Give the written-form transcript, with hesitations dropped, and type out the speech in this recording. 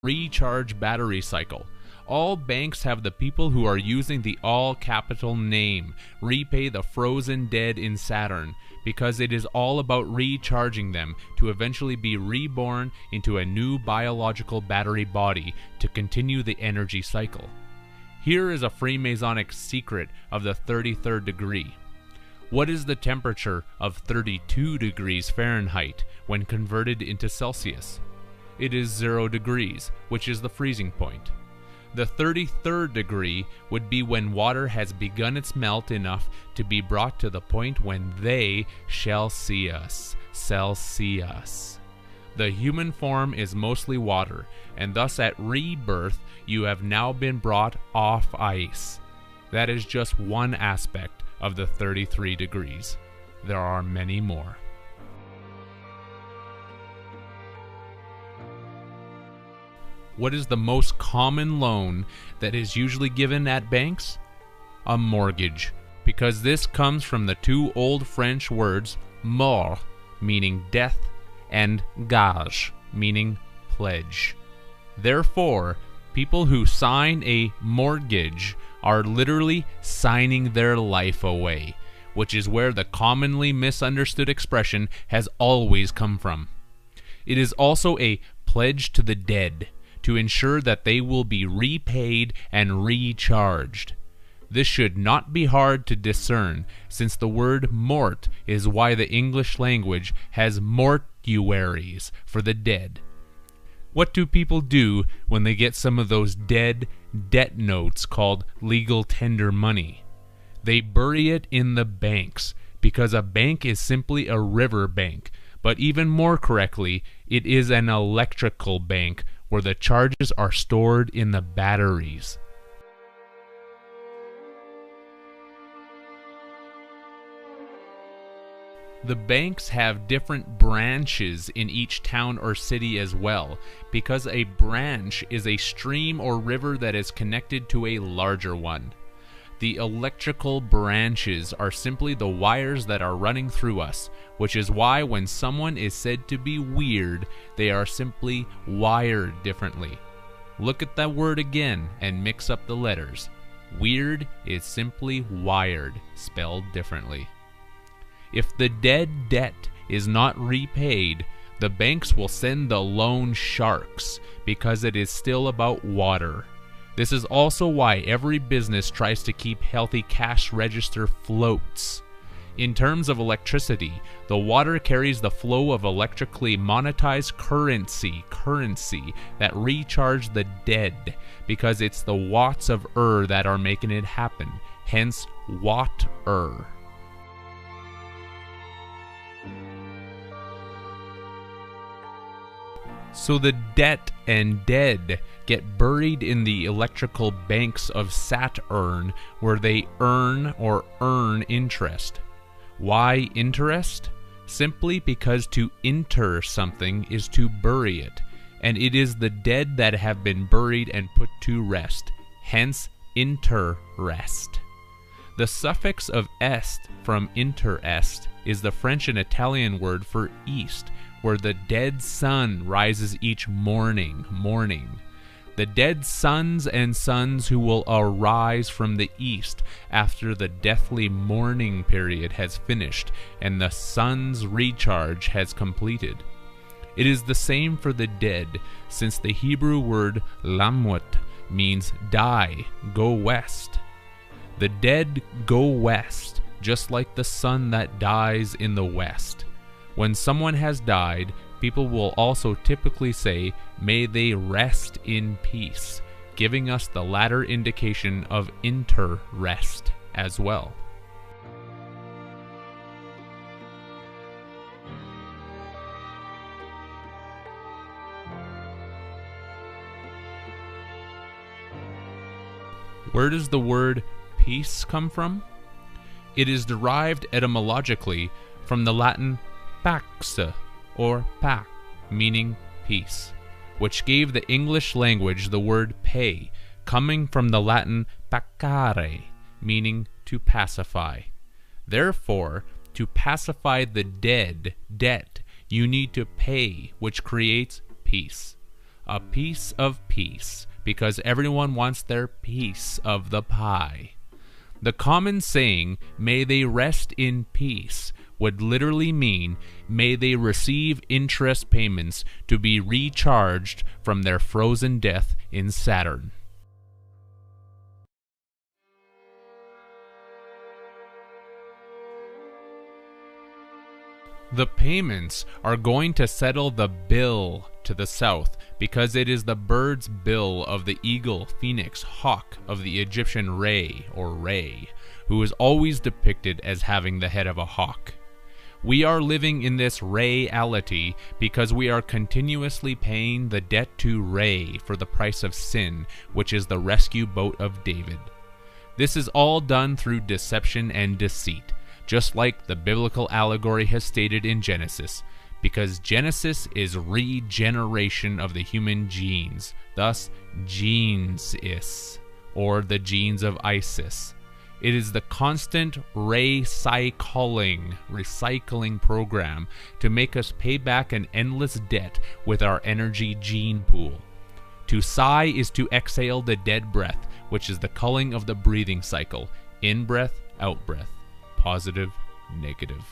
recharge battery cycle. All banks have the people who are using the all-capital name, repay the frozen dead in Saturn, because it is all about recharging them to eventually be reborn into a new biological battery body to continue the energy cycle. Here is a Freemasonic secret of the 33rd degree. What is the temperature of 32 degrees Fahrenheit when converted into Celsius? It is 0 degrees, which is the freezing point. The 33rd degree would be when water has begun its melt enough to be brought to the point when they shall see us, Celsius. The human form is mostly water, and thus at rebirth you have now been brought off ice. That is just one aspect of the 33 degrees. There are many more. What is the most common loan that is usually given at banks? A mortgage, because this comes from the two old French words mort, meaning death, and gage, meaning pledge. Therefore, people who sign a mortgage are literally signing their life away, which is where the commonly misunderstood expression has always come from. It is also a pledge to the dead, to ensure that they will be repaid and recharged. This should not be hard to discern, since the word mort is why the English language has mortuaries for the dead. What do people do when they get some of those dead debt notes called legal tender money? They bury it in the banks, because a bank is simply a river bank, but even more correctly, it is an electrical bank where the charges are stored in the batteries. The banks have different branches in each town or city as well, because a branch is a stream or river that is connected to a larger one. The electrical branches are simply the wires that are running through us, which is why when someone is said to be weird, they are simply wired differently. Look at that word again and mix up the letters. Weird is simply wired, spelled differently. If the dead debt is not repaid, the banks will send the loan sharks, because it is still about water. This is also why every business tries to keep healthy cash register floats. In terms of electricity, the water carries the flow of electrically monetized currency that recharge the dead, because it's the watts of that are making it happen, hence watt-er. So the debt and dead get buried in the electrical banks of Saturn, where they earn interest. Why interest? Simply because to inter something is to bury it, and it is the dead that have been buried and put to rest, hence interest. The suffix of est from interest is the French and Italian word for east, where the dead sun rises each morning. The dead sons and sons who will arise from the east after the deathly mourning period has finished and the sun's recharge has completed. It is the same for the dead, since the Hebrew word lamut means die, go west. The dead go west, just like the sun that dies in the west. When someone has died, people will also typically say, "May they rest in peace," giving us the latter indication of inter-rest as well. Where does the word peace come from? It is derived etymologically from the Latin pax, or pax, meaning peace, which gave the English language the word pay, coming from the Latin pacare, meaning to pacify. Therefore, to pacify the debt, you need to pay, which creates peace. a piece of peace, because everyone wants their piece of the pie. The common saying, "May they rest in peace," would literally mean, may they receive interest payments to be recharged from their frozen death in Saturn. The payments are going to settle the bill to the south, because it is the bird's bill of the eagle, phoenix, hawk of the Egyptian Re, or Re, who is always depicted as having the head of a hawk. We are living in this reality because we are continuously paying the debt to Re for the price of sin, which is the rescue boat of David. This is all done through deception and deceit, just like the biblical allegory has stated in Genesis, because Genesis is regeneration of the human genes, thus genes-is, or the genes of Isis. It is the constant recycling program to make us pay back an endless debt with our energy gene pool. To sigh is to exhale the dead breath, which is the culling of the breathing cycle, in breath, out breath, positive, negative.